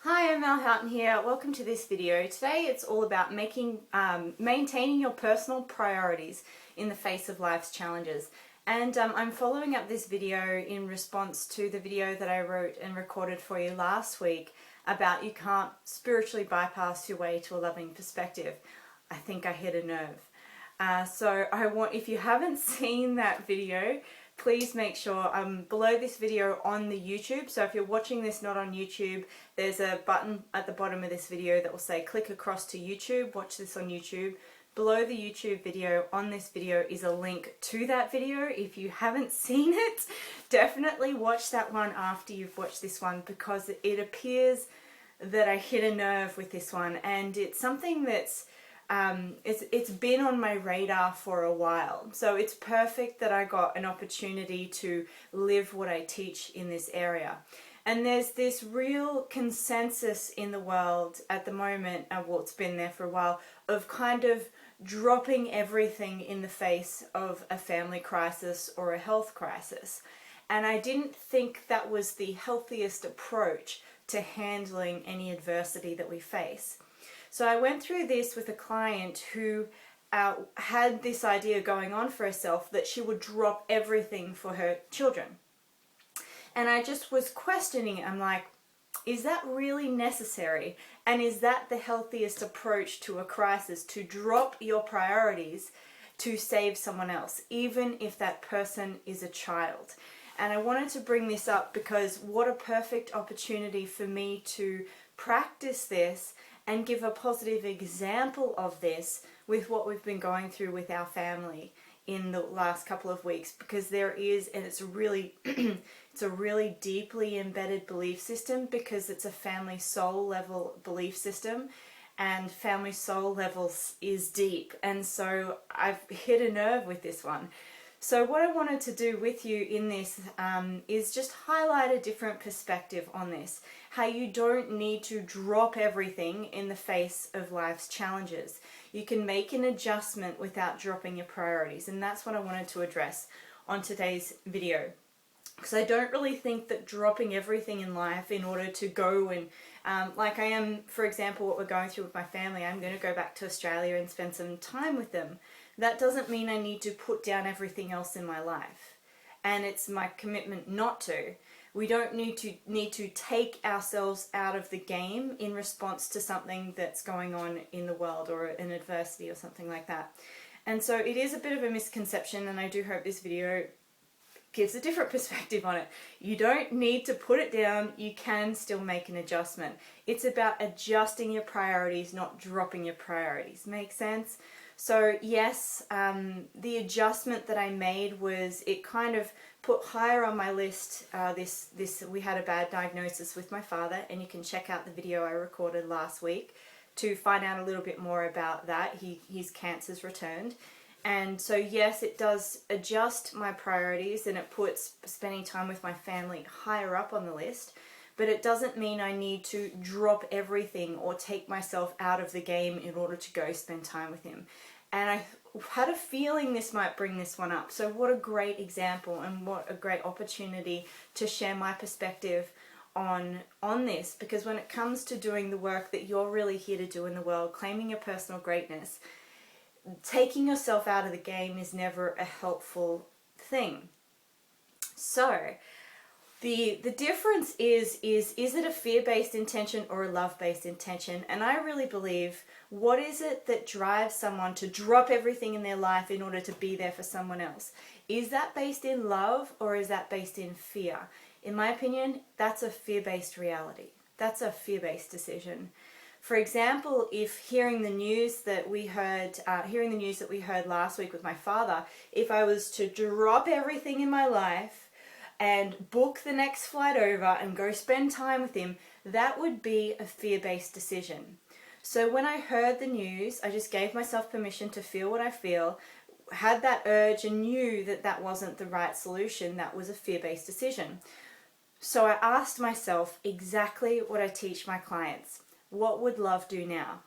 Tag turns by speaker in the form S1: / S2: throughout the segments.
S1: Hi, I'm Mel Houghton here. Welcome to this video. Today it's all about maintaining your personal priorities in the face of life's challenges. And I'm following up this video in response to the video that I wrote and recorded for you last week about you can't spiritually bypass your way to a loving perspective. I think I hit a nerve. So if you haven't seen that video, please make sure below this video on the YouTube. So if you're watching this not on YouTube, there's a button at the bottom of this video that will say click across to YouTube, watch this on YouTube. Below the YouTube video on this video is a link to that video. If you haven't seen it, definitely watch that one after you've watched this one, because it appears that I hit a nerve with this one, and it's something that's it's been on my radar for a while. So it's perfect that I got an opportunity to live what I teach in this area. And there's this real consensus in the world at the moment, well, it's been there for a while, of kind of dropping everything in the face of a family crisis or a health crisis. And I didn't think that was the healthiest approach to handling any adversity that we face. So I went through this with a client who had this idea going on for herself that she would drop everything for her children. And I just was questioning it. I'm like, is that really necessary? And is that the healthiest approach to a crisis, to drop your priorities to save someone else, even if that person is a child? And I wanted to bring this up because what a perfect opportunity for me to practice this and give a positive example of this with what we've been going through with our family in the last couple of weeks, because there is, and it's really it's a really deeply embedded belief system, because it's a family soul level belief system, and family soul levels is deep, and so I've hit a nerve with this one. So what I wanted to do with you in this is just highlight a different perspective on this. How you don't need to drop everything in the face of life's challenges. You can make an adjustment without dropping your priorities. And that's what I wanted to address on today's video. Because I don't really think that dropping everything in life in order to go and, like I am, for example, what we're going through with my family, I'm going to go back to Australia and spend some time with them. That doesn't mean I need to put down everything else in my life. And it's my commitment not to. We don't need to take ourselves out of the game in response to something that's going on in the world, or an adversity or something like that. And so it is a bit of a misconception, and I do hope this video gives a different perspective on it. You don't need to put it down, you can still make an adjustment. It's about adjusting your priorities, not dropping your priorities. Make sense? So yes, the adjustment that I made was, it kind of put higher on my list we had a bad diagnosis with my father, and you can check out the video I recorded last week to find out a little bit more about that. His cancer's returned. And so yes, it does adjust my priorities, and it puts spending time with my family higher up on the list. But it doesn't mean I need to drop everything or take myself out of the game in order to go spend time with him. And I had a feeling this might bring this one up. So what a great example, and what a great opportunity to share my perspective on this. Because when it comes to doing the work that you're really here to do in the world, claiming your personal greatness, taking yourself out of the game is never a helpful thing. So the difference is it a fear-based intention or a love-based intention? And I really believe, what is it that drives someone to drop everything in their life in order to be there for someone else? Is that based in love, or is that based in fear? In my opinion, that's a fear-based reality. That's a fear-based decision. For example, if hearing the news that we heard last week with my father, if I was to drop everything in my life and book the next flight over and go spend time with him, that would be a fear-based decision. So when I heard the news, I just gave myself permission to feel what I feel, had that urge, and knew that that wasn't the right solution. That was a fear-based decision. So I asked myself exactly what I teach my clients. What would love do now?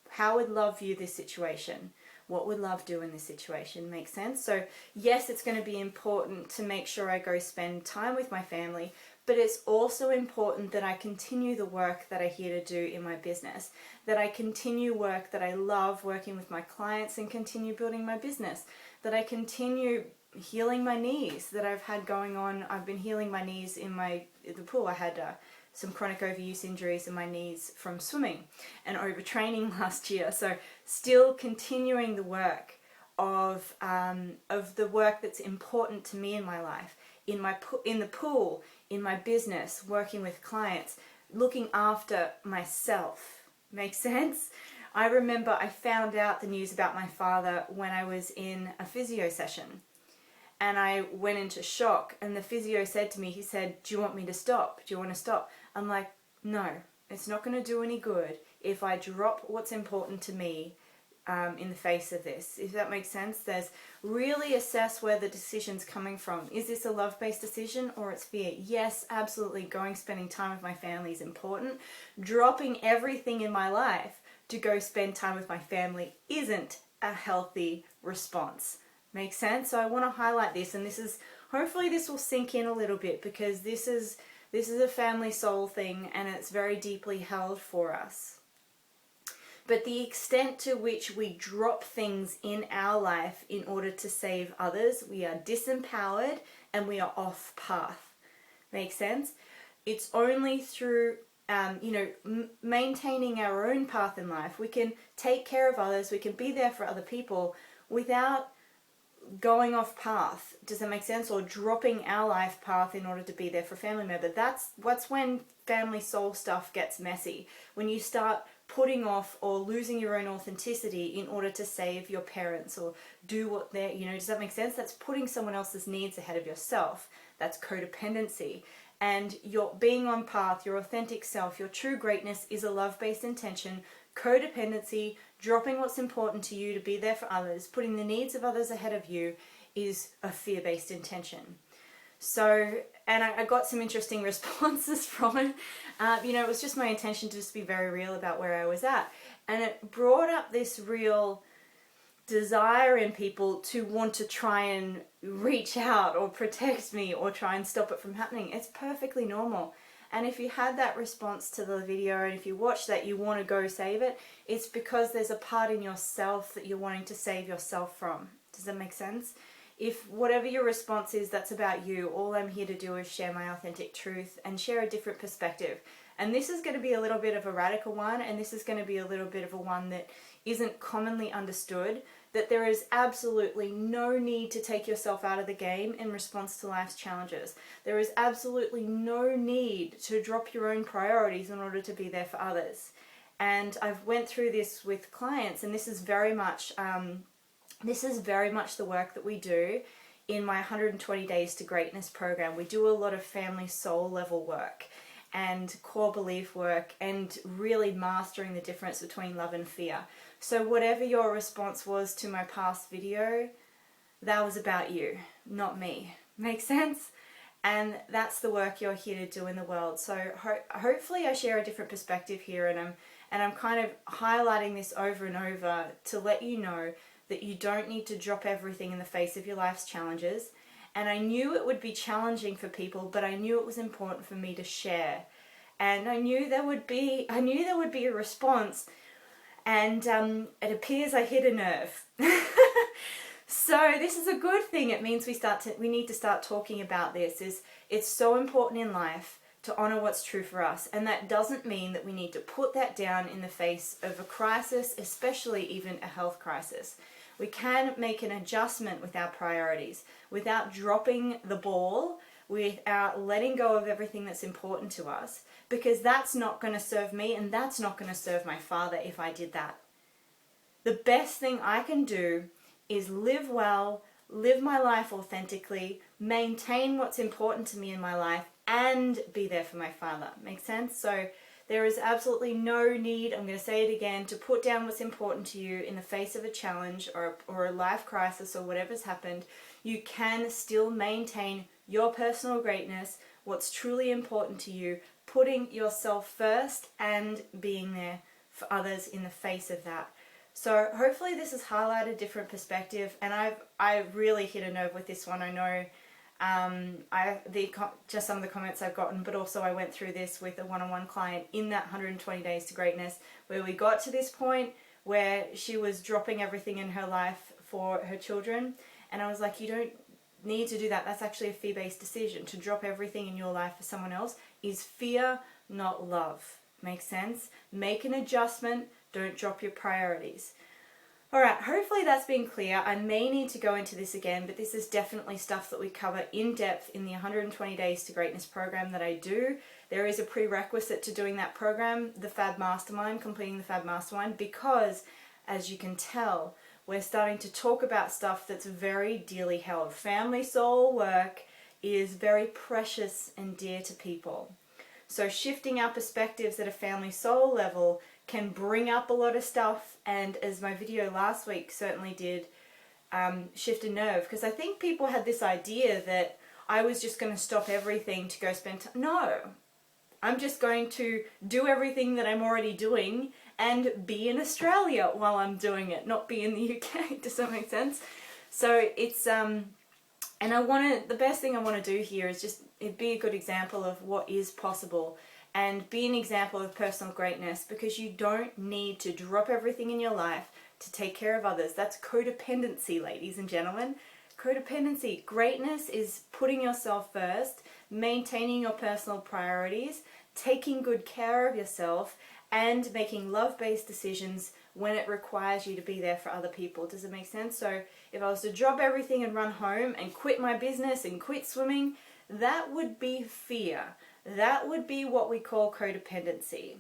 S1: How would love view this situation? What would love do in this situation? Make sense? So yes, it's going to be important to make sure I go spend time with my family, but it's also important that I continue the work that I'm here to do in my business, that I continue work that I love working with my clients and continue building my business, that I continue healing my knees that I've had going on. I've been healing my knees in the pool. I had some chronic overuse injuries in my knees from swimming and overtraining last year. So still continuing the work of the work that's important to me in my life, in the pool, in my business, working with clients, looking after myself. Make sense? I remember I found out the news about my father when I was in a physio session. And I went into shock, and the physio said to me, he said, "Do you want me to stop? Do you want to stop?" I'm like, no, it's not going to do any good if I drop what's important to me in the face of this. If that makes sense, there's really assess where the decision's coming from. Is this a love-based decision or it's fear? Yes, absolutely, spending time with my family is important. Dropping everything in my life to go spend time with my family isn't a healthy response. Make sense? So I want to highlight this, and hopefully this will sink in a little bit, because this is a family soul thing and it's very deeply held for us. But the extent to which we drop things in our life in order to save others, we are disempowered and we are off path. Make sense? It's only through maintaining our own path in life, we can take care of others, we can be there for other people without going off path. Does that make sense? Or dropping our life path in order to be there for a family member. That's when family soul stuff gets messy. When you start putting off or losing your own authenticity in order to save your parents or do what they're, does that make sense? That's putting someone else's needs ahead of yourself. That's codependency. And your being on path, your authentic self, your true greatness is a love-based intention. Codependency, dropping what's important to you to be there for others, putting the needs of others ahead of you, is a fear-based intention. So, and I got some interesting responses from it. It was just my intention to just be very real about where I was at. And it brought up this real desire in people to want to try and reach out or protect me or try and stop it from happening. It's perfectly normal. And if you had that response to the video and if you watch that, you want to go save it, it's because there's a part in yourself that you're wanting to save yourself from. Does that make sense? If whatever your response is, that's about you, all I'm here to do is share my authentic truth and share a different perspective. And this is going to be a little bit of a radical one, and this is going to be a little bit of a one that isn't commonly understood, that there is absolutely no need to take yourself out of the game in response to life's challenges. There is absolutely no need to drop your own priorities in order to be there for others. And I've went through this with clients, and this is very much the work that we do in my 120 Days to Greatness program. We do a lot of family soul level work and core belief work and really mastering the difference between love and fear. So whatever your response was to my past video, that was about you, not me. Make sense? And that's the work you're here to do in the world. So hopefully I share a different perspective here, and I'm kind of highlighting this over and over to let you know that you don't need to drop everything in the face of your life's challenges. And I knew it would be challenging for people, but I knew it was important for me to share. And I knew there would be a response. And it appears I hit a nerve. So this is a good thing. It means we need to start talking about this. It's so important in life to honor what's true for us. And that doesn't mean that we need to put that down in the face of a crisis, especially even a health crisis. We can make an adjustment with our priorities without dropping the ball, without letting go of everything that's important to us, because that's not going to serve me and that's not going to serve my father if I did that. The best thing I can do is live well, live my life authentically, maintain what's important to me in my life, and be there for my father. Make sense? So there is absolutely no need, I'm going to say it again, to put down what's important to you in the face of a challenge or a life crisis or whatever's happened. You can still maintain your personal greatness, what's truly important to you, putting yourself first and being there for others in the face of that. So hopefully this has highlighted a different perspective, and I really hit a nerve with this one. I know just some of the comments I've gotten, but also I went through this with a one-on-one client in that 120 Days to Greatness, where we got to this point where she was dropping everything in her life for her children, and I was like, you don't need to do that. That's actually a fear-based decision. To drop everything in your life for someone else is fear, not love. Makes sense? Make an adjustment. Don't drop your priorities. Alright, hopefully that's been clear. I may need to go into this again, but this is definitely stuff that we cover in depth in the 120 Days to Greatness program that I do. There is a prerequisite to doing that program, the Fab Mastermind, completing the Fab Mastermind, because, as you can tell, we're starting to talk about stuff that's very dearly held. Family soul work is very precious and dear to people. So shifting our perspectives at a family soul level can bring up a lot of stuff, and as my video last week certainly did, shift a nerve, because I think people had this idea that I was just going to stop everything to go spend time. No, I'm just going to do everything that I'm already doing and be in Australia while I'm doing it, not be in the UK. Does that make sense? So it's and the best thing I want to do here is just be a good example of what is possible and be an example of personal greatness, because you don't need to drop everything in your life to take care of others. That's codependency, ladies and gentlemen. Codependency. Greatness is putting yourself first, maintaining your personal priorities, taking good care of yourself, and making love-based decisions when it requires you to be there for other people. Does it make sense? So if I was to drop everything and run home and quit my business and quit swimming, that would be fear. That would be what we call codependency.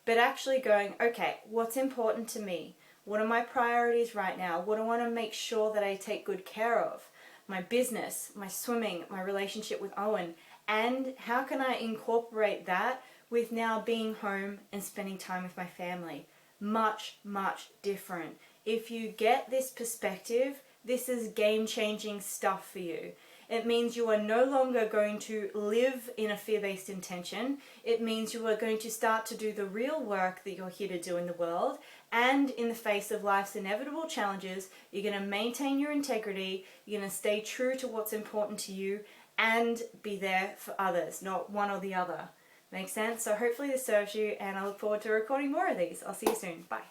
S1: But actually going, okay, what's important to me? What are my priorities right now? What do I want to make sure that I take good care of? My business, my swimming, my relationship with Owen. And how can I incorporate that with now being home and spending time with my family? Much, much different. If you get this perspective, this is game-changing stuff for you. It means you are no longer going to live in a fear-based intention. It means you are going to start to do the real work that you're here to do in the world. And in the face of life's inevitable challenges, you're going to maintain your integrity. You're going to stay true to what's important to you and be there for others, not one or the other. Make sense? So hopefully this serves you, and I look forward to recording more of these. I'll see you soon. Bye.